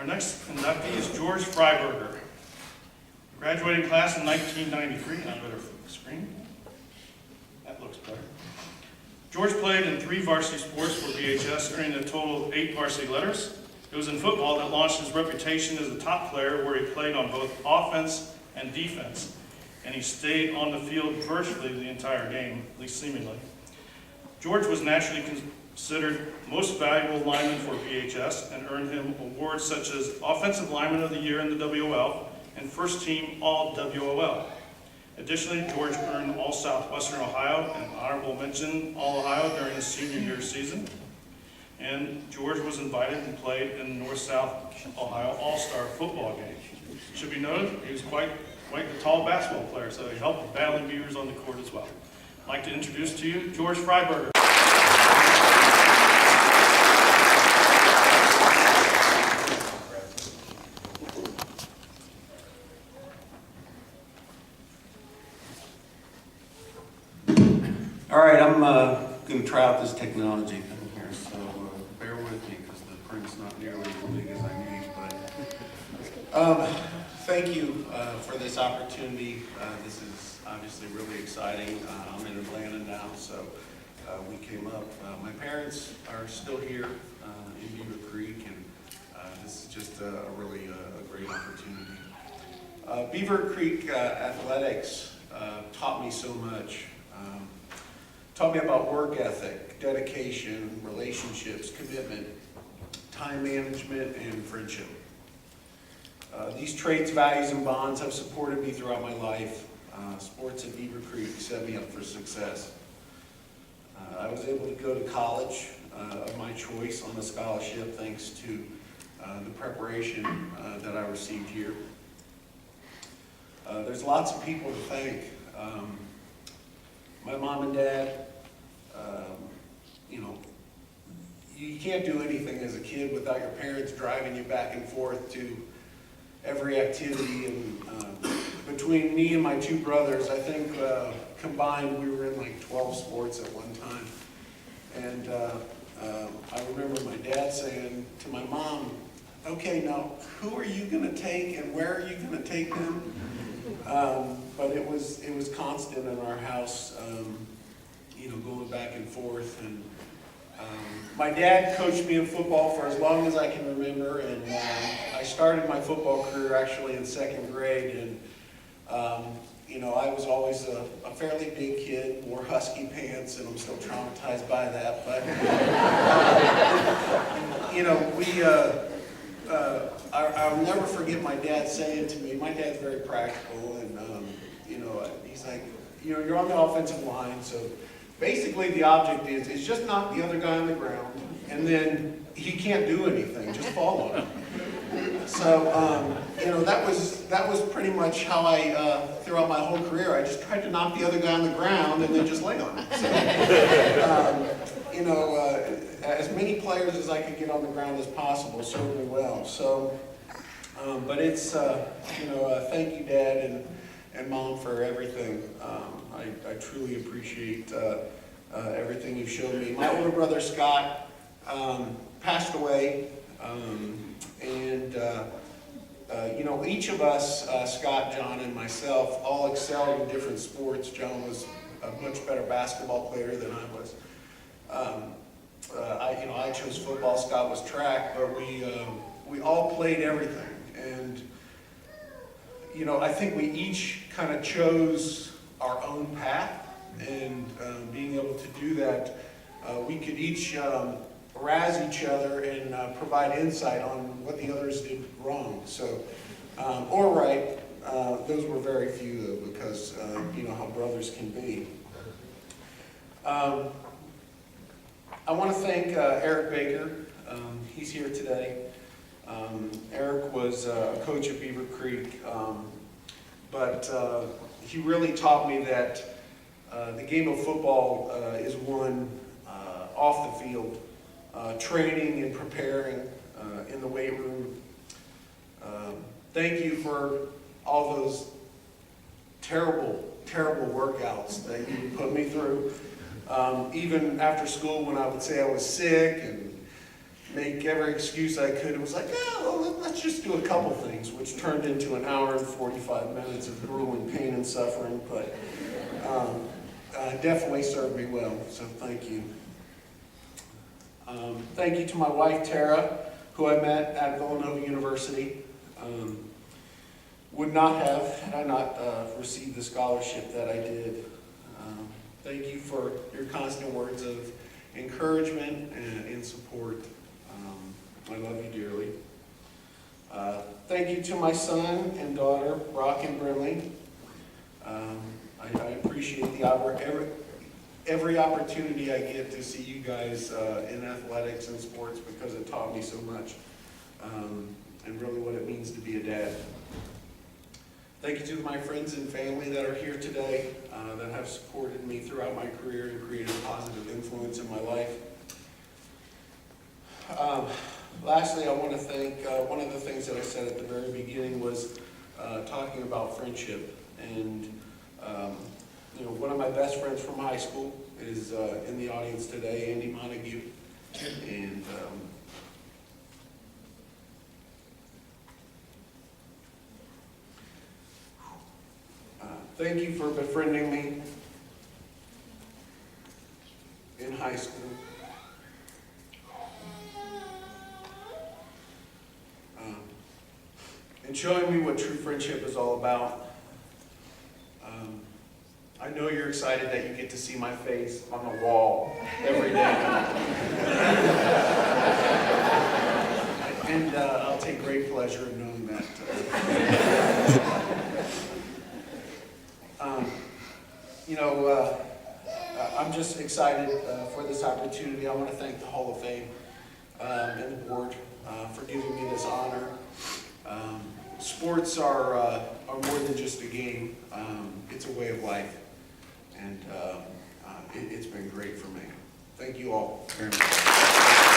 next inductee is George Freiberger. Graduating class in 1993. I better flip the screen. That looks better. George played in 3 varsity sports for BHS, earning a total of 8 varsity letters. It was in football that launched his reputation as a top player, where he played on both offense and defense, and he stayed on the field virtually the entire game, at least seemingly. George was naturally considered most valuable lineman for BHS and earned him awards such as Offensive Lineman of the Year in the WOL and First Team All-WOL. Additionally, George earned All-Southwestern Ohio and Honorable Mention All-Ohio during his senior year season. And George was invited and played in the North-South Ohio All-Star football game. Should be noted, he was quite the tall basketball player, so he helped the Battling Beavers on the court as well. I'd like to introduce to you George Friberger. All right, I'm going to try out this technology thing here, so bear with me because the print's not nearly as big as I need. But thank you for this opportunity. This is obviously really exciting. I'm in Atlanta now, so we came up. My parents are still here in Beavercreek, and this is just a really great opportunity. Beavercreek athletics taught me so much. Taught me about work ethic, dedication, relationships, commitment, time management, and friendship. These traits, values, and bonds have supported me throughout my life. Sports at Beavercreek set me up for success. I was able to go to college of my choice on a scholarship thanks to the preparation that I received here. There's lots of people to thank. My mom and dad, you can't do anything as a kid without your parents driving you back and forth to every activity. And between me and my 2 brothers, I think combined we were in like 12 sports at one time. And I remember my dad saying to my mom, "Okay, now who are you going to take and where are you going to take them?" But it was constant in our house, going back and forth. And my dad coached me in football for as long as I can remember, and I started my football career actually in 2nd grade. And I was always a fairly big kid, wore husky pants, and I'm still traumatized by that. But I'll never forget my dad saying to me, my dad's very practical, and he's like, you're on the offensive line, so basically the object is just knock the other guy on the ground, and then he can't do anything, just fall on him. So, that was pretty much how I, throughout my whole career, I just tried to knock the other guy on the ground and then just lay on him. So, as many players as I could get on the ground as possible served me well. So, but it's, thank you, Dad and Mom, for everything. I truly appreciate everything you've shown me. My older brother, Scott, passed away, each of us, Scott, John, and myself, all excelled in different sports. John was a much better basketball player than I was. I chose football, Scott was track, but we all played everything. And, I think we each kind of chose our own path, and being able to do that, we could each razz each other and provide insight on what the others did wrong. So, or right, those were very few though, because how brothers can be. I want to thank Eric Baker. He's here today. Eric was a coach at Beavercreek, but he really taught me that the game of football is won off the field, training and preparing in the weight room. Thank you for all those terrible workouts that you put me through. Even after school, when I would say I was sick and make every excuse I could, it was like, oh, well, let's let's just do a couple things, which turned into an hour and 45 minutes of grueling pain and suffering, but definitely served me well, so thank you. Thank you to my wife, Tara, who I met at Villanova University. Would not have had I not received the scholarship that I did. Thank you for your constant words of encouragement and support. I love you dearly. Thank you to my son and daughter, Brock and Brimley. I appreciate every opportunity I get to see you guys in athletics and sports because it taught me so much and really what it means to be a dad. Thank you to my friends and family that are here today that have supported me throughout my career and created a positive influence in my life. Lastly, I want to thank, one of the things that I said at the very beginning was talking about friendship. And, you know, one of my best friends from high school is in the audience today, Andy Montague. And thank you for befriending me in high school. And showing me what true friendship is all about. I know you're excited that you get to see my face on the wall every day. And I'll take great pleasure in knowing that. You know, I'm just excited for this opportunity. I want to thank the Hall of Fame and the board for giving me this honor. Sports are more than just a game. It's a way of life, and it's been great for me. Thank you all very much.